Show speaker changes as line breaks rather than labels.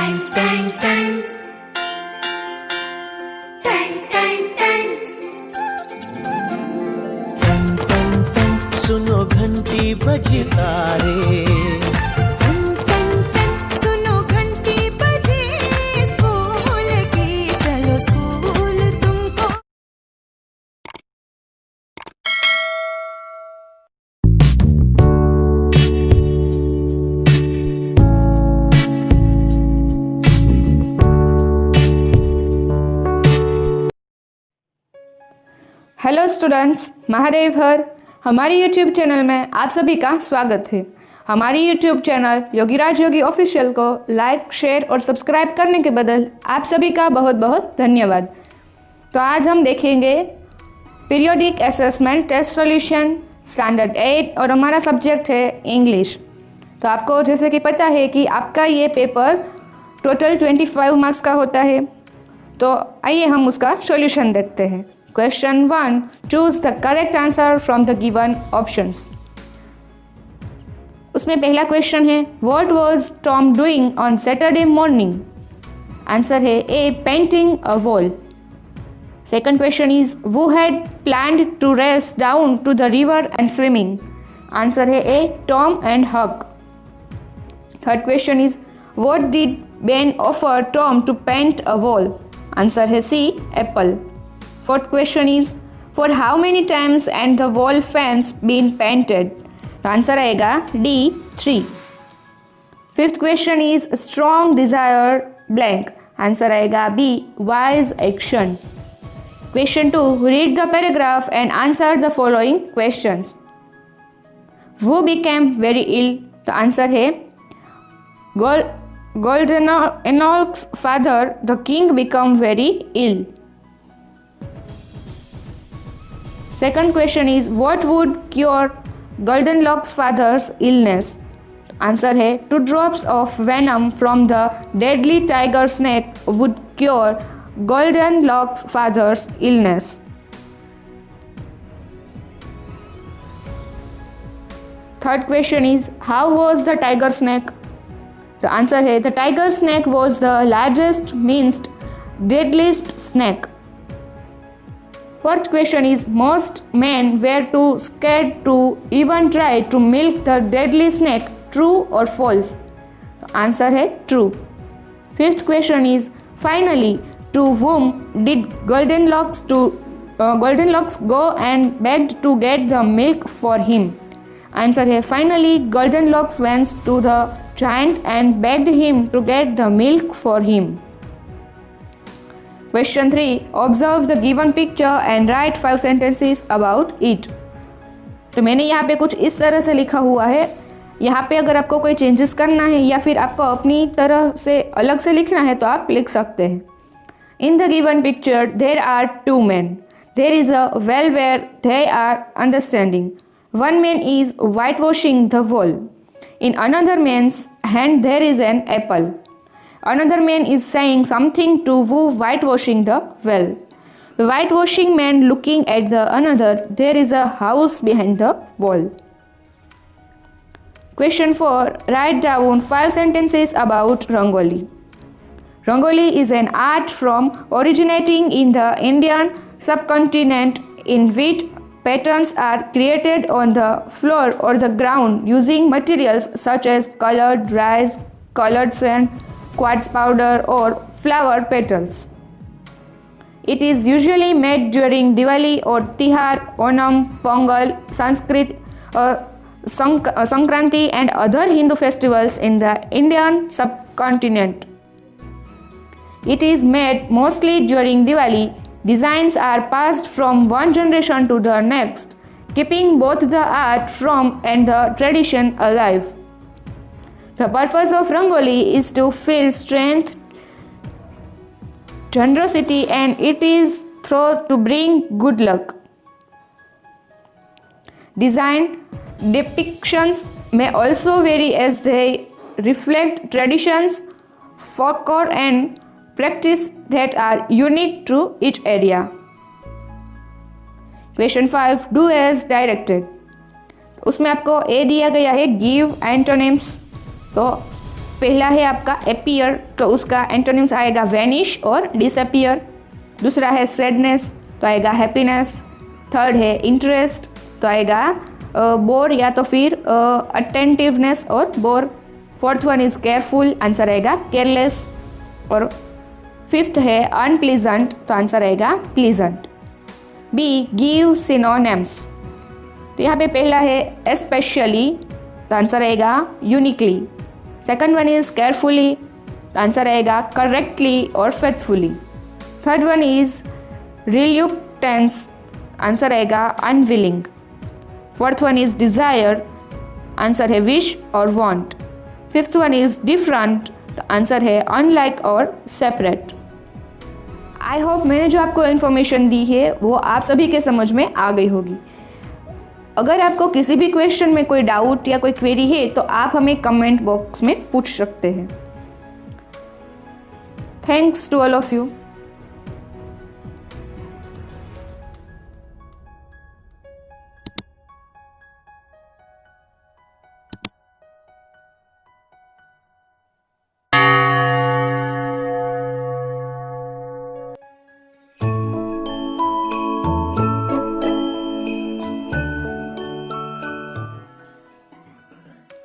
Tang tang tang. Tang tang tang.
टन टन टन सुनो घंटी बजता रे
सुनो घंटी बजे स्कूल की, चलो स्कूल तुमको।
हेलो स्टूडेंट्स, महादेव हर। हमारी यूट्यूब चैनल में आप सभी का स्वागत है। हमारी यूट्यूब चैनल योगीराज योगी ऑफिशियल को लाइक, शेयर और सब्सक्राइब करने के बदल आप सभी का बहुत बहुत धन्यवाद। तो आज हम देखेंगे periodic assessment test solution standard 8 और हमारा सब्जेक्ट है इंग्लिश। तो आपको जैसे कि पता है कि आपका ये पेपर टोटल 25 मार्क्स का होता है। तो आइए हम उसका सॉल्यूशन देखते हैं। Question 1. Choose the correct answer from the given options. उसमें पहला क्वेश्चन है What was Tom doing on Saturday morning? Answer है A. Painting a wall. Second question is Who had planned to race down to the river and swimming? Answer है A. Tom and Huck. Third question is What did Ben offer Tom to paint a wall? Answer है C. Apple. Fourth question is for how many times and the wall fans been painted? तो answer आएगा D. 3. Fifth question is strong desire blank. Answer आएगा B. wise action. Question 2. Read the paragraph and answer the following questions. Who became very ill? तो answer है Goldenlocks' father, the king, became very ill. Second question is what would cure Goldenlocks' father's illness? Answer है 2 drops of venom from the deadly tiger snake would cure Goldenlocks' father's illness. Third question is how was the tiger snake? The answer है the tiger snake was the largest, meanest, deadliest snake. Fourth question is most men were too scared to even try to milk the deadly snake. True or false? Answer है true. Fifth question is finally to whom did Goldenlocks go and begged to get the milk for him? Answer है finally Goldenlocks went to the giant and begged him to get the milk for him. Question 3. Observe the given picture and write 5 sentences about it. तो मैंने यहाँ पे कुछ इस तरह से लिखा हुआ है। यहाँ पे अगर आपको कोई चेंजेस करना है या फिर आपको अपनी तरह से अलग से लिखना है तो आप लिख सकते हैं। In the given picture there are 2 men. There is a well where they are understanding. One man is whitewashing the wall. In another man's hand there is an apple. Another man is saying something to who whitewashing the well. The whitewashing man looking at the another. There is a house behind the wall. Question 4. Write down 5 sentences about Rangoli. Rangoli is an art form originating in the Indian subcontinent in which patterns are created on the floor or the ground using materials such as colored rice, colored sand, quartz powder or flower petals. It is usually made during Diwali or Tihar, Onam, Pongal, Sankranti and other Hindu festivals in the Indian subcontinent. It is made mostly during Diwali. Designs are passed from one generation to the next, keeping both the art form and the tradition alive. The purpose of Rangoli is to feel strength, generosity, and it is thought to bring good luck. Design depictions may also vary as they reflect traditions, folklore, and practice that are unique to each area. Question 5. Do as directed. उसमें आपको ए दिया गया है give antonyms. तो पहला है आपका appear, तो उसका एंटोनिम्स आएगा वैनिश और डिसअपीयर। दूसरा है सैडनेस, तो आएगा हैप्पीनेस। थर्ड है इंटरेस्ट, तो आएगा बोर या तो फिर अटेंटिवनेस और bore. Fourth one is careful, answer आएगा केयरलेस। और फिफ्थ है अनप्लीजेंट, तो आंसर आएगा प्लीजेंट। बी गिव सिनोनिम्स, तो यहाँ पे पहला है स्पेशली, तो आंसर आएगा uniquely. Second one is carefully, तो आंसर आएगा करेक्टली और faithfully. Third one is reluctance, answer आएगा unwilling. Fourth one is desire, answer है विश और want. Fifth one is different, तो आंसर है अनलाइक और सेपरेट। आई होप मैंने जो आपको इन्फॉर्मेशन दी है वो आप सभी के समझ में आ गई होगी। अगर आपको किसी भी क्वेश्चन में कोई डाउट या कोई क्वेरी है तो आप हमें कमेंट बॉक्स में पूछ सकते हैं। Thanks to all of you.